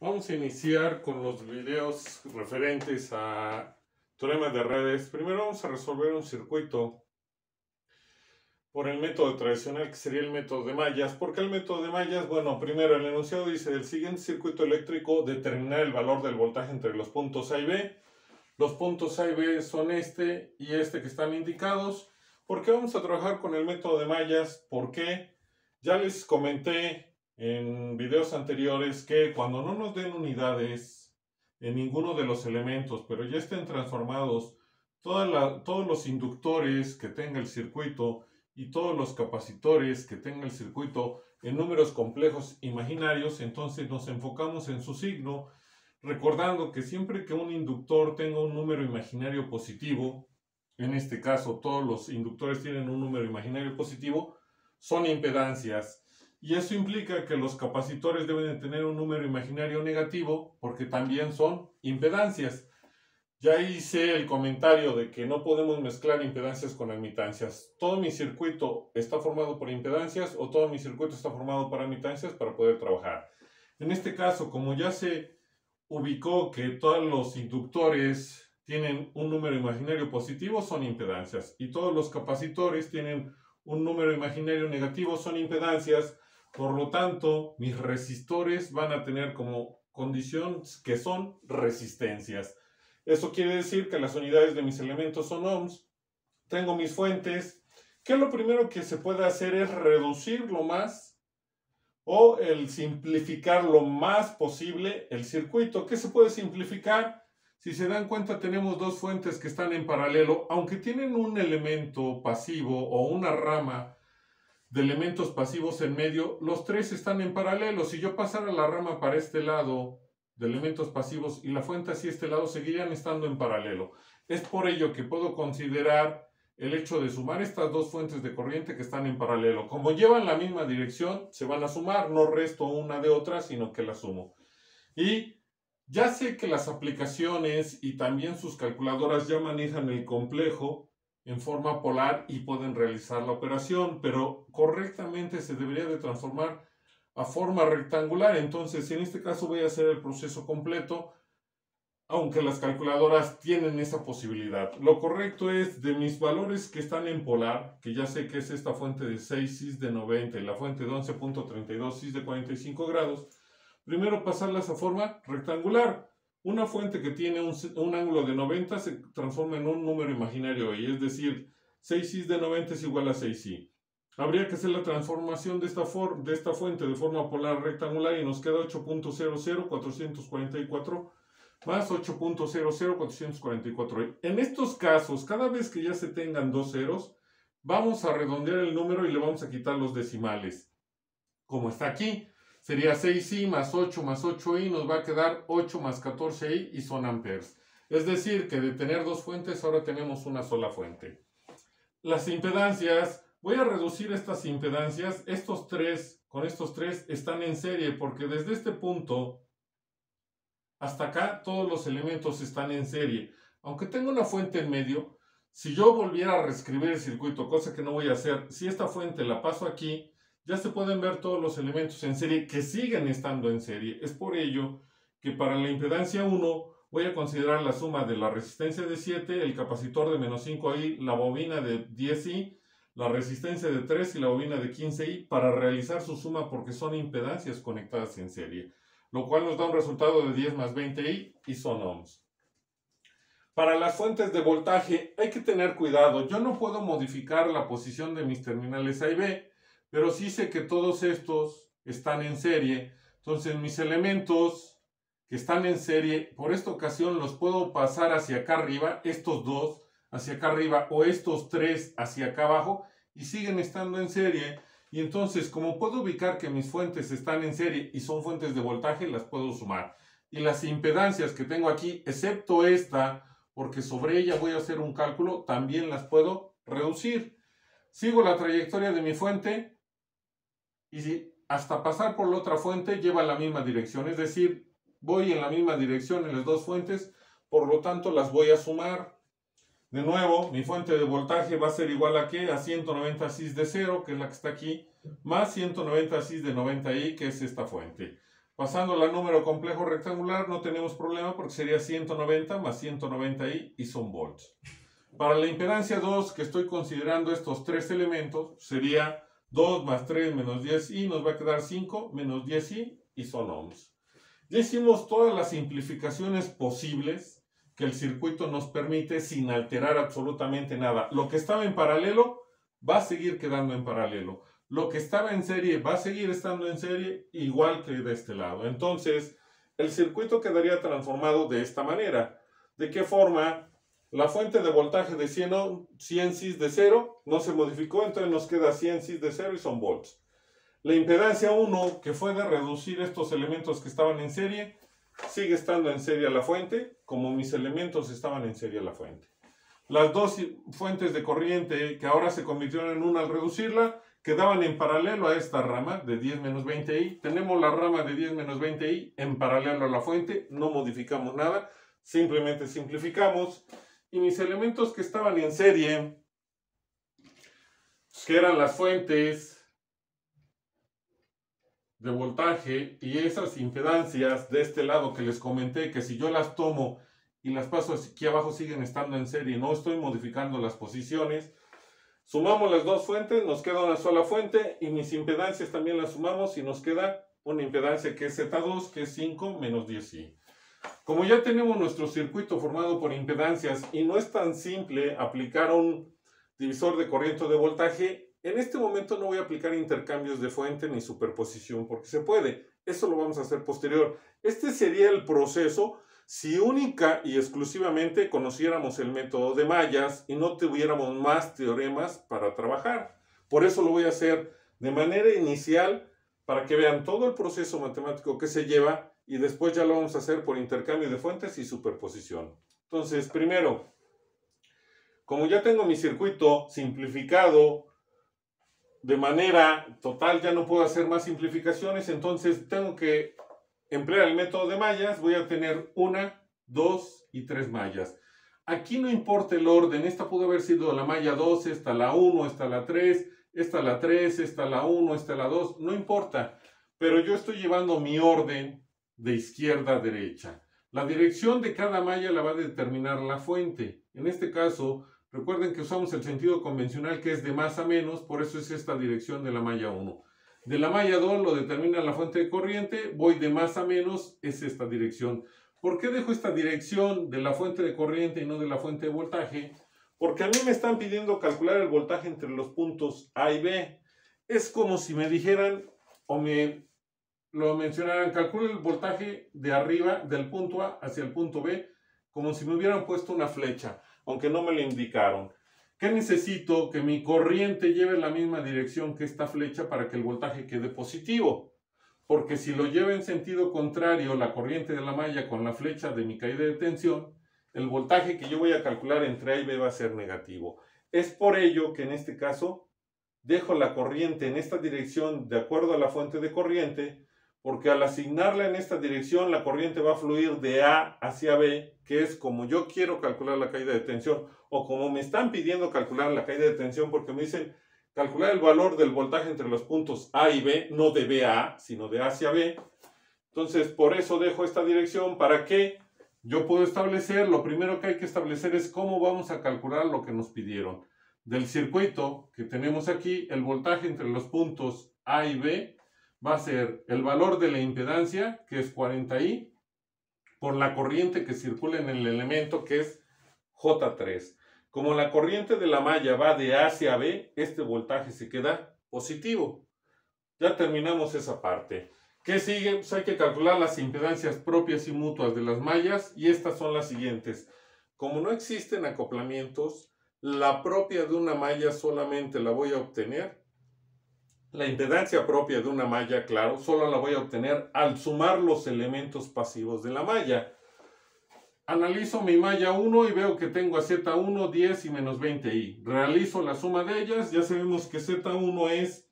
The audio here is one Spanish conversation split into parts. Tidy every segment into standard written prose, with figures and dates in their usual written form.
Vamos a iniciar con los videos referentes a teoremas de redes. Primero vamos a resolver un circuito por el método tradicional, que sería el método de mallas. ¿Por qué el método de mallas? Bueno, primero el enunciado dice: el siguiente circuito eléctrico, determinar el valor del voltaje entre los puntos A y B. Los puntos A y B son este y este que están indicados. ¿Por qué vamos a trabajar con el método de mallas? Porque ya les comenté en videos anteriores que cuando no nos den unidades en ninguno de los elementos, pero ya estén transformados todos los inductores que tenga el circuito y todos los capacitores que tenga el circuito en números complejos imaginarios, entonces nos enfocamos en su signo, recordando que siempre que un inductor tenga un número imaginario positivo, en este caso todos los inductores tienen un número imaginario positivo, son impedancias. Y eso implica que los capacitores deben de tener un número imaginario negativo porque también son impedancias. Ya hice el comentario de que no podemos mezclar impedancias con admitancias. Todo mi circuito está formado por impedancias o todo mi circuito está formado por admitancias para poder trabajar. En este caso, como ya se ubicó que todos los inductores tienen un número imaginario positivo, son impedancias, y todos los capacitores tienen un número imaginario negativo, son impedancias. Por lo tanto, mis resistores van a tener como condición que son resistencias. Eso quiere decir que las unidades de mis elementos son ohms. Tengo mis fuentes. ¿Qué es lo primero que se puede hacer? Es reducir lo más o el simplificar lo más posible el circuito. ¿Qué se puede simplificar? Si se dan cuenta, tenemos dos fuentes que están en paralelo, aunque tienen un elemento pasivo o una rama de elementos pasivos en medio, los tres están en paralelo. Si yo pasara la rama para este lado de elementos pasivos y la fuente hacia este lado, seguirían estando en paralelo. Es por ello que puedo considerar el hecho de sumar estas dos fuentes de corriente que están en paralelo. Como llevan la misma dirección, se van a sumar, no resto una de otra, sino que la sumo. Y ya sé que las aplicaciones y también sus calculadoras ya manejan el complejo en forma polar y pueden realizar la operación, pero correctamente se debería de transformar a forma rectangular. Entonces, en este caso voy a hacer el proceso completo, aunque las calculadoras tienen esa posibilidad. Lo correcto es, de mis valores que están en polar, que ya sé que es esta fuente de 6 cis de 90 y la fuente de 11.32 cis de 45 grados, primero pasarlas a forma rectangular. Una fuente que tiene un ángulo de 90 se transforma en un número imaginario y es decir, 6 cis de 90 es igual a 6 cis. Habría que hacer la transformación de esta fuente de forma polar rectangular y nos queda 8.00444 más 8.00444. En estos casos, cada vez que ya se tengan dos ceros, vamos a redondear el número y le vamos a quitar los decimales. Como está aquí, sería 6i más 8 más 8i, nos va a quedar 8 más 14i y son amperes. Es decir, que de tener dos fuentes, ahora tenemos una sola fuente. Las impedancias, voy a reducir estas impedancias. Con estos tres están en serie, porque desde este punto hasta acá todos los elementos están en serie. Aunque tenga una fuente en medio, si yo volviera a reescribir el circuito, cosa que no voy a hacer, si esta fuente la paso aquí, ya se pueden ver todos los elementos en serie que siguen estando en serie. Es por ello que para la impedancia 1 voy a considerar la suma de la resistencia de 7, el capacitor de menos 5i, la bobina de 10i, la resistencia de 3 y la bobina de 15i para realizar su suma, porque son impedancias conectadas en serie, lo cual nos da un resultado de 10 más 20i y son ohms. Para las fuentes de voltaje hay que tener cuidado. Yo no puedo modificar la posición de mis terminales A y B, pero sí sé que todos estos están en serie. Entonces mis elementos que están en serie, por esta ocasión los puedo pasar hacia acá arriba, estos dos hacia acá arriba o estos tres hacia acá abajo, y siguen estando en serie. Y entonces, como puedo ubicar que mis fuentes están en serie y son fuentes de voltaje, las puedo sumar. Y las impedancias que tengo aquí, excepto esta, porque sobre ella voy a hacer un cálculo, también las puedo reducir. Sigo la trayectoria de mi fuente y hasta pasar por la otra fuente lleva la misma dirección. Es decir, voy en la misma dirección en las dos fuentes, por lo tanto las voy a sumar. De nuevo, mi fuente de voltaje va a ser igual a ¿qué? A 190 cis de 0, que es la que está aquí, más 190 cis de 90i, que es esta fuente. Pasando al número complejo rectangular no tenemos problema porque sería 190 más 190i y son volts. Para la impedancia 2, que estoy considerando estos tres elementos, sería 2 más 3 menos 10i, nos va a quedar 5 menos 10i y son ohms. Ya hicimos todas las simplificaciones posibles que el circuito nos permite sin alterar absolutamente nada. Lo que estaba en paralelo va a seguir quedando en paralelo. Lo que estaba en serie va a seguir estando en serie igual que de este lado. Entonces, el circuito quedaría transformado de esta manera. ¿De qué forma? La fuente de voltaje de 100 cis de 0 no se modificó, entonces nos queda 100 cis de 0 y son volts. La impedancia 1, que fue de reducir estos elementos que estaban en serie, sigue estando en serie a la fuente, como mis elementos estaban en serie a la fuente. Las dos fuentes de corriente, que ahora se convirtieron en una al reducirla, quedaban en paralelo a esta rama de 10 menos 20i. Tenemos la rama de 10 menos 20i en paralelo a la fuente, no modificamos nada, simplemente simplificamos. Y mis elementos que estaban en serie, que eran las fuentes de voltaje y esas impedancias de este lado que les comenté, que si yo las tomo y las paso aquí abajo siguen estando en serie, no estoy modificando las posiciones, sumamos las dos fuentes, nos queda una sola fuente y mis impedancias también las sumamos y nos queda una impedancia que es Z2, que es 5 menos 10i. Como ya tenemos nuestro circuito formado por impedancias y no es tan simple aplicar un divisor de corriente o de voltaje, en este momento no voy a aplicar intercambios de fuente ni superposición porque se puede. Eso lo vamos a hacer posterior. Este sería el proceso si única y exclusivamente conociéramos el método de mallas y no tuviéramos más teoremas para trabajar. Por eso lo voy a hacer de manera inicial para que vean todo el proceso matemático que se lleva y después ya lo vamos a hacer por intercambio de fuentes y superposición. Entonces, primero, como ya tengo mi circuito simplificado de manera total, ya no puedo hacer más simplificaciones, entonces tengo que emplear el método de mallas. Voy a tener 1, 2 y 3 mallas. Aquí no importa el orden, esta pudo haber sido la malla 2, esta la 1, esta la 3, esta la 3, esta la 1, esta la 2, no importa. Pero yo estoy llevando mi orden de izquierda a derecha. La dirección de cada malla la va a determinar la fuente. En este caso, recuerden que usamos el sentido convencional que es de más a menos, por eso es esta dirección de la malla 1. De la malla 2 lo determina la fuente de corriente, voy de más a menos, es esta dirección. ¿Por qué dejo esta dirección de la fuente de corriente y no de la fuente de voltaje? Porque a mí me están pidiendo calcular el voltaje entre los puntos A y B. Es como si me dijeran o me lo mencionaran, calcula el voltaje de arriba del punto A hacia el punto B, como si me hubieran puesto una flecha, aunque no me lo indicaron. ¿Qué necesito? Que mi corriente lleve la misma dirección que esta flecha para que el voltaje quede positivo. Porque si lo lleva en sentido contrario la corriente de la malla con la flecha de mi caída de tensión, el voltaje que yo voy a calcular entre A y B va a ser negativo. Es por ello que en este caso dejo la corriente en esta dirección de acuerdo a la fuente de corriente, porque al asignarla en esta dirección la corriente va a fluir de A hacia B, que es como yo quiero calcular la caída de tensión, o como me están pidiendo calcular la caída de tensión, porque me dicen calcular el valor del voltaje entre los puntos A y B, no de B a A, sino de A hacia B. Entonces, por eso dejo esta dirección, para que yo puedo establecer, lo primero que hay que establecer es cómo vamos a calcular lo que nos pidieron. Del circuito que tenemos aquí, el voltaje entre los puntos A y B va a ser el valor de la impedancia, que es 40i, por la corriente que circula en el elemento, que es J3. Como la corriente de la malla va de A hacia B, este voltaje se queda positivo. Ya terminamos esa parte. ¿Qué sigue? Pues hay que calcular las impedancias propias y mutuas de las mallas, y estas son las siguientes. Como no existen acoplamientos, la propia de una malla solamente la voy a obtener. La impedancia propia de una malla, claro, solo la voy a obtener al sumar los elementos pasivos de la malla. Analizo mi malla 1 y veo que tengo a Z1, 10 y menos 20i. Realizo la suma de ellas, ya sabemos que Z1 es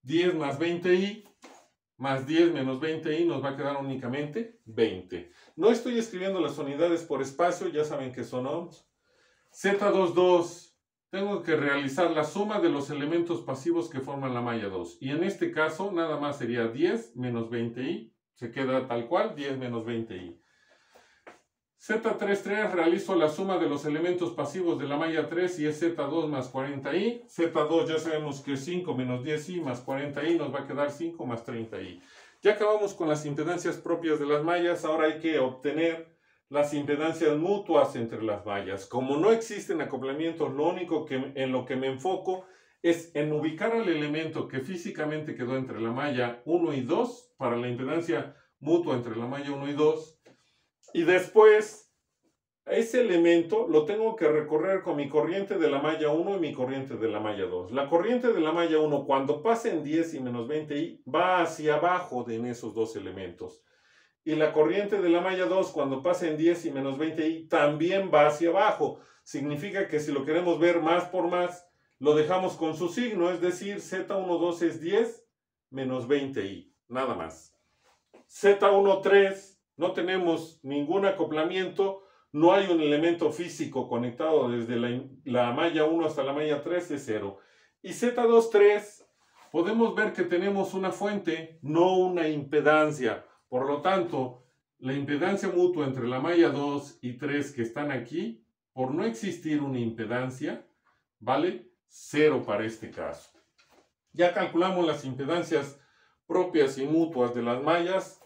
10 más 20i, más 10 menos 20i nos va a quedar únicamente 20. No estoy escribiendo las unidades por espacio, ya saben que son ohms. Z22. Tengo que realizar la suma de los elementos pasivos que forman la malla 2. Y en este caso, nada más sería 10 menos 20i, se queda tal cual, 10 menos 20i. Z33 realizo la suma de los elementos pasivos de la malla 3 y es Z2 más 40i. Z2 ya sabemos que es 5 menos 10i más 40i, nos va a quedar 5 más 30i. Ya acabamos con las impedancias propias de las mallas, ahora hay que obtener las impedancias mutuas entre las mallas. Como no existen acoplamientos, lo único en lo que me enfoco es en ubicar al elemento que físicamente quedó entre la malla 1 y 2 para la impedancia mutua entre la malla 1 y 2. Y después, ese elemento lo tengo que recorrer con mi corriente de la malla 1 y mi corriente de la malla 2. La corriente de la malla 1, cuando pasa en 10 y menos 20i, va hacia abajo en esos dos elementos. Y la corriente de la malla 2, cuando pasa en 10 y menos 20i, también va hacia abajo. Significa que si lo queremos ver más por más, lo dejamos con su signo, es decir, Z12 es 10 menos 20i, nada más. Z13, no tenemos ningún acoplamiento, no hay un elemento físico conectado desde la malla 1 hasta la malla 3, es 0. Y Z23, podemos ver que tenemos una fuente, no una impedancia. Por lo tanto, la impedancia mutua entre la malla 2 y 3 que están aquí, por no existir una impedancia, vale 0 para este caso. Ya calculamos las impedancias propias y mutuas de las mallas.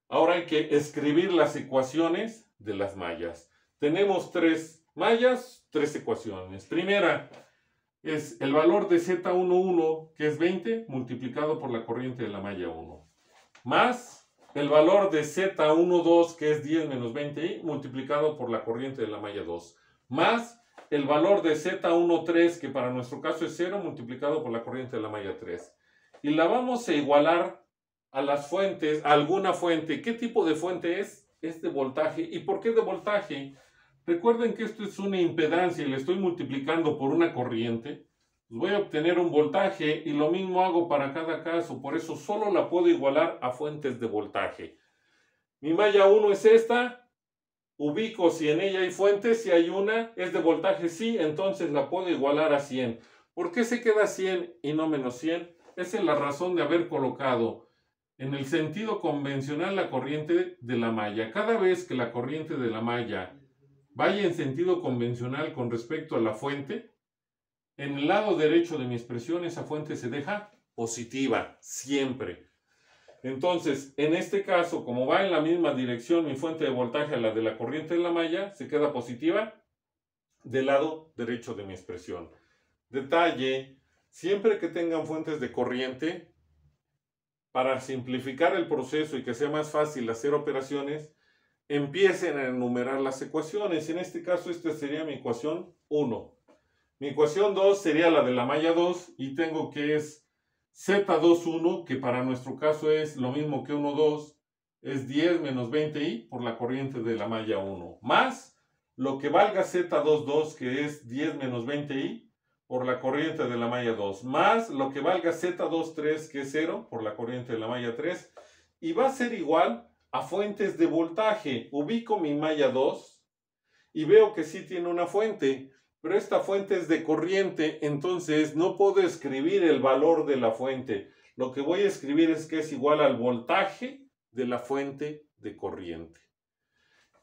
Ahora hay que escribir las ecuaciones de las mallas. Tenemos 3 mallas, 3 ecuaciones. Primera es el valor de Z11, que es 20, multiplicado por la corriente de la malla 1. Más el valor de Z12, que es 10 menos 20i, multiplicado por la corriente de la malla 2. Más el valor de Z13, que para nuestro caso es 0, multiplicado por la corriente de la malla 3. Y la vamos a igualar a las fuentes, a alguna fuente. ¿Qué tipo de fuente es? Es de voltaje. ¿Y por qué de voltaje? Recuerden que esto es una impedancia y le estoy multiplicando por una corriente. Pues voy a obtener un voltaje y lo mismo hago para cada caso. Por eso solo la puedo igualar a fuentes de voltaje. Mi malla 1 es esta. Ubico si en ella hay fuentes. Si hay una, es de voltaje, sí, entonces la puedo igualar a 100. ¿Por qué se queda 100 y no menos 100? Esa es la razón de haber colocado en el sentido convencional la corriente de la malla. Cada vez que la corriente de la malla vaya en sentido convencional con respecto a la fuente, en el lado derecho de mi expresión esa fuente se deja positiva, siempre. Entonces, en este caso, como va en la misma dirección mi fuente de voltaje a la de la corriente de la malla, se queda positiva del lado derecho de mi expresión. Detalle, siempre que tengan fuentes de corriente, para simplificar el proceso y que sea más fácil hacer operaciones, empiecen a enumerar las ecuaciones. En este caso, esta sería mi ecuación 1. Mi ecuación 2 sería la de la malla 2 y tengo que es Z21, que para nuestro caso es lo mismo que 1,2, es 10 menos 20i por la corriente de la malla 1, más lo que valga Z22, que es 10 menos 20i, por la corriente de la malla 2, más lo que valga Z23, que es 0, por la corriente de la malla 3, y va a ser igual a fuentes de voltaje. Ubico mi malla 2 y veo que sí tiene una fuente, pero esta fuente es de corriente, entonces no puedo escribir el valor de la fuente. Lo que voy a escribir es que es igual al voltaje de la fuente de corriente.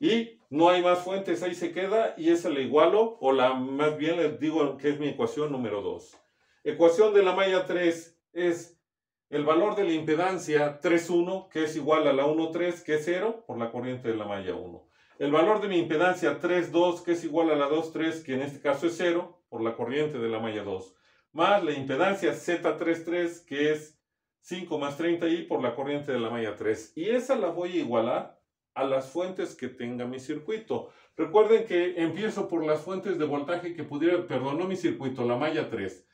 Y no hay más fuentes, ahí se queda y esa la igualo, o más bien les digo que es mi ecuación número 2. Ecuación de la malla 3 es el valor de la impedancia 3,1, que es igual a la 1,3, que es 0, por la corriente de la malla 1. El valor de mi impedancia 3,2, que es igual a la 2,3, que en este caso es 0, por la corriente de la malla 2. Más la impedancia Z33, que es 5 más 30i por la corriente de la malla 3. Y esa la voy a igualar a las fuentes que tenga mi circuito. Recuerden que empiezo por las fuentes de voltaje que pudiera, perdón, no mi circuito, la malla 3.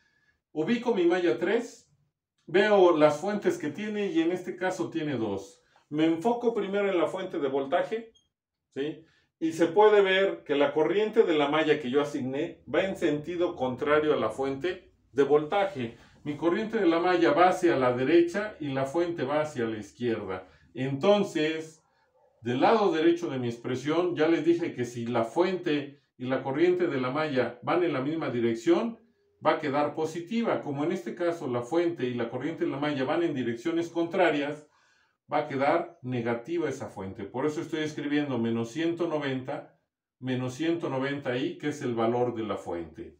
Ubico mi malla 3, veo las fuentes que tiene y en este caso tiene 2. Me enfoco primero en la fuente de voltaje, ¿sí? Y se puede ver que la corriente de la malla que yo asigné va en sentido contrario a la fuente de voltaje. Mi corriente de la malla va hacia la derecha y la fuente va hacia la izquierda. Entonces, del lado derecho de mi expresión, ya les dije que si la fuente y la corriente de la malla van en la misma dirección, va a quedar positiva. Como en este caso la fuente y la corriente de la malla van en direcciones contrarias, va a quedar negativa esa fuente. Por eso estoy escribiendo menos 190i, que es el valor de la fuente.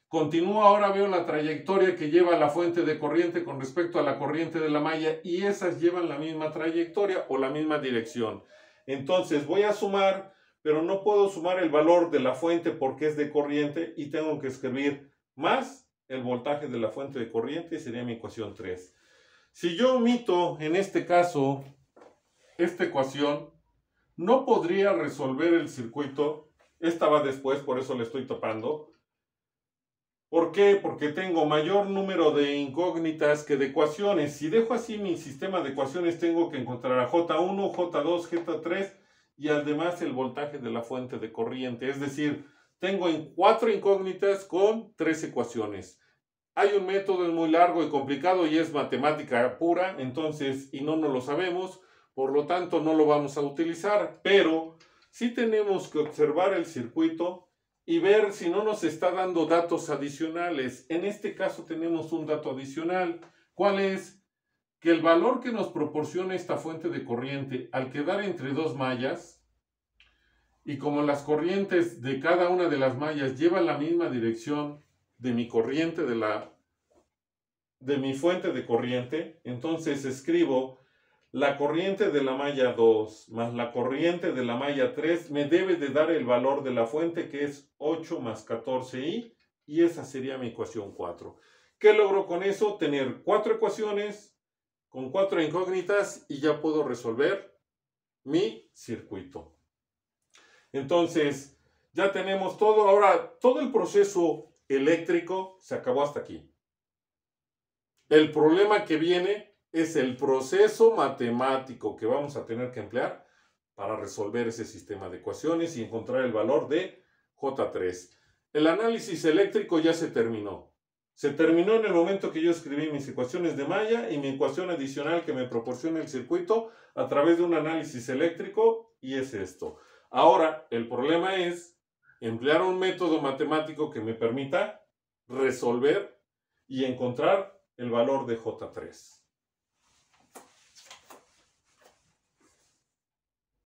Continúo, ahora veo la trayectoria que lleva la fuente de corriente con respecto a la corriente de la malla y esas llevan la misma trayectoria o la misma dirección. Entonces voy a sumar, pero no puedo sumar el valor de la fuente porque es de corriente y tengo que escribir más el voltaje de la fuente de corriente, sería mi ecuación 3. Si yo omito en este caso esta ecuación, no podría resolver el circuito. Esta va después, por eso le estoy tapando. ¿Por qué? Porque tengo mayor número de incógnitas que de ecuaciones. Si dejo así mi sistema de ecuaciones, tengo que encontrar a J1, J2, J3 y además el voltaje de la fuente de corriente. Es decir, tengo 4 incógnitas con 3 ecuaciones. Hay un método muy largo y complicado y es matemática pura, entonces, y no nos lo sabemos, por lo tanto no lo vamos a utilizar, pero sí tenemos que observar el circuito y ver si no nos está dando datos adicionales. En este caso tenemos un dato adicional. ¿Cuál es? Que el valor que nos proporciona esta fuente de corriente al quedar entre dos mallas, y como las corrientes de cada una de las mallas llevan la misma dirección de mi corriente, de mi fuente de corriente, entonces escribo la corriente de la malla 2 más la corriente de la malla 3 me debe de dar el valor de la fuente, que es 8 más 14i, y esa sería mi ecuación 4. ¿Qué logro con eso? Tener 4 ecuaciones con 4 incógnitas y ya puedo resolver mi circuito. Entonces, ya tenemos todo. Ahora, todo el proceso eléctrico se acabó hasta aquí. El problema que viene es el proceso matemático que vamos a tener que emplear para resolver ese sistema de ecuaciones y encontrar el valor de J3. El análisis eléctrico ya se terminó. Se terminó en el momento que yo escribí mis ecuaciones de malla y mi ecuación adicional que me proporciona el circuito a través de un análisis eléctrico, y es esto. Ahora, el problema es emplear un método matemático que me permita resolver y encontrar el valor de J3.